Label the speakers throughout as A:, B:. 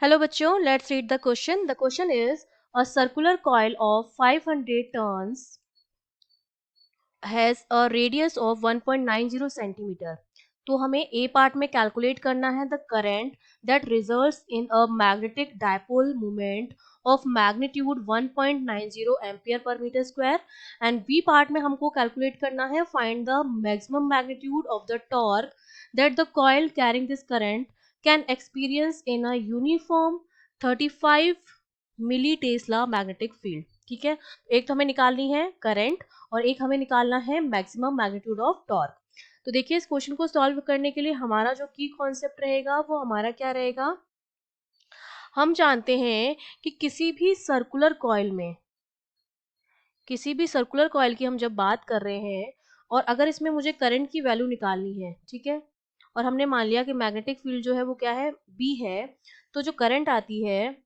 A: Hello बच्चों, let's read the question. The question is a circular coil of 500 turns has a radius of 1.90 centimetre. तो हमें A part में calculate करना है the current that results in a magnetic dipole moment of magnitude 1.90 ampere पर metre square. And B part में हमको calculate करना है find the maximum magnitude of the torque that the coil carrying this current can experience in a uniform 35 milli Tesla magnetic field. ठीक है, एक तो हमें निकालनी है करंट और एक हमें निकालना है मैक्सिमम मैग्नीट्यूड ऑफ टॉर्क. तो देखिए, इस क्वेश्चन को सॉल्व करने के लिए हमारा जो की कॉन्सेप्ट रहेगा वो हमारा क्या रहेगा. हम जानते हैं कि किसी भी सर्कुलर कॉइल की हम जब बात कर रहे हैं और अगर इसमें मुझे करंट की वैल्यू निकालनी है, ठीक है, और हमने मान लिया कि मैग्नेटिक फील्ड जो है वो क्या है, बी है, तो जो करंट आती है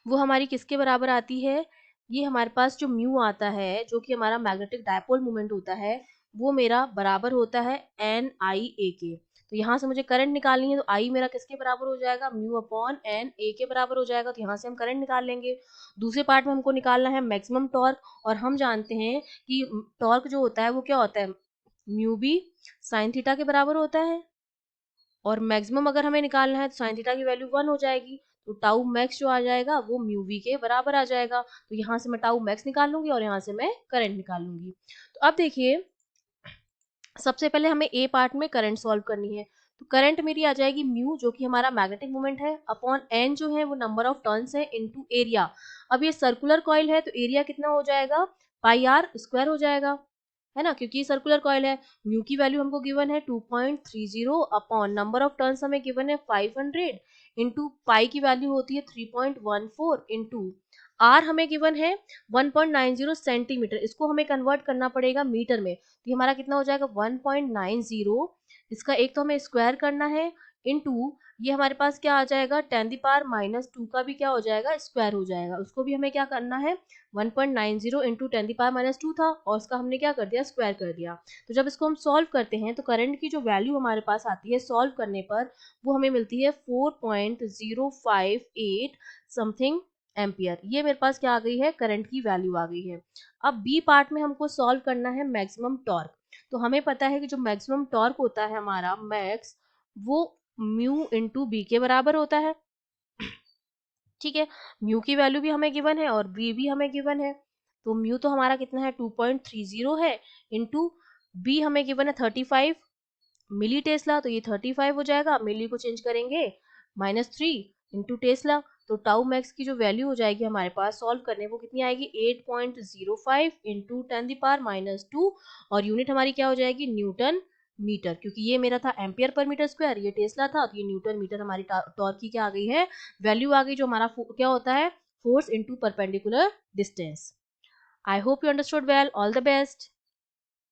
A: वो हमारी किसके बराबर आती है. ये हमारे पास जो म्यू आता है जो कि हमारा मैग्नेटिक डायपोल मोमेंट होता है वो मेरा बराबर होता है एन आई ए के. तो यहाँ से मुझे करंट निकालनी है तो आई मेरा किसके बराबर हो जाएगा, म्यू अपॉन एन ए के बराबर हो जाएगा. तो यहाँ से हम करंट निकाल लेंगे. दूसरे पार्ट में हमको निकालना है मैक्सिमम टॉर्क और हम जानते हैं कि टॉर्क जो होता है वो क्या होता है, म्यू बी साइन थीटा के बराबर होता है. और मैक्सिमम अगर हमें निकालना है तो साइन थीटा की वैल्यू 1 हो जाएगी. तो टाउ मैक्स जो आ जाएगा वो म्यू वी के बराबर आ जाएगा. तो यहाँ से मैं टाउ मैक्स निकाल लूंगी और यहाँ से मैं करंट निकाल लूंगी. तो अब देखिए, सबसे पहले हमें ए पार्ट में करंट सॉल्व करनी है. तो करंट मेरी आ जाएगी म्यू जो कि हमारा मैग्नेटिक मोमेंट है अपॉन एन जो है वो नंबर ऑफ टर्न्स है इनटू एरिया. अब ये सर्कुलर कॉइल है तो एरिया कितना हो जाएगा, पाई आर स्क्वायर हो जाएगा, है ना, क्योंकि ये सर्कुलर कॉइल है. म्यू की वैल्यू हमको गिवन है 2.30 अपॉन नंबर ऑफ टर्न्स हमें गिवन है 500 इंटू पाई की वैल्यू होती है 3.14 इंटू आर हमें गिवन है 1.90 सेंटीमीटर. इसको हमें कन्वर्ट करना पड़ेगा मीटर में. तो ये हमारा कितना हो जाएगा 1.90. इसका एक तो हमें स्क्वायर करना है इनटू ये हमारे पास क्या आ जाएगा 10⁻⁻² का भी क्या हो जाएगा, स्क्वायर हो जाएगा. उसको भी हमें क्या करना है 1.90 इंटू 10⁻² था और उसका हमने क्या कर दिया, स्क्वायर कर दिया. तो जब इसको हम सॉल्व करते हैं तो करंट की जो वैल्यू हमारे पास आती है सॉल्व करने पर वो हमें मिलती है 4.058 समथिंग एम्पियर. ये मेरे पास क्या आ गई है, करंट की वैल्यू आ गई है. अब बी पार्ट में हमको सॉल्व करना है मैक्सिमम टॉर्क. तो हमें पता है कि जो मैक्सिमम टॉर्क होता है हमारा मैक्स वो म्यू इंटू बी के बराबर होता है. ठीक है, म्यू की वैल्यू भी हमें गिवन है और बी भी हमें गिवन है. तो म्यू तो हमारा कितना है 2.30 है इंटू बी हमें गिवन है 35 मिली टेस्ला. तो ये 35 हो जाएगा, मिली को चेंज करेंगे -3 इंटू टेस्ला. तो टाउ मैक्स की जो वैल्यू हो जाएगी हमारे पास सॉल्व करने वो कितनी आएगी 8.05 इंटू 10⁻². और यूनिट हमारी क्या हो जाएगी, न्यूटन मीटर, क्योंकि ये मेरा था एम्पियर पर मीटर स्क्वायर, ये टेस्ला था, तो ये न्यूटन मीटर हमारी टॉर्क की क्या आ गई है, वैल्यू आ गई, जो हमारा क्या होता है force into perpendicular distance. I hope you understood well. All the best.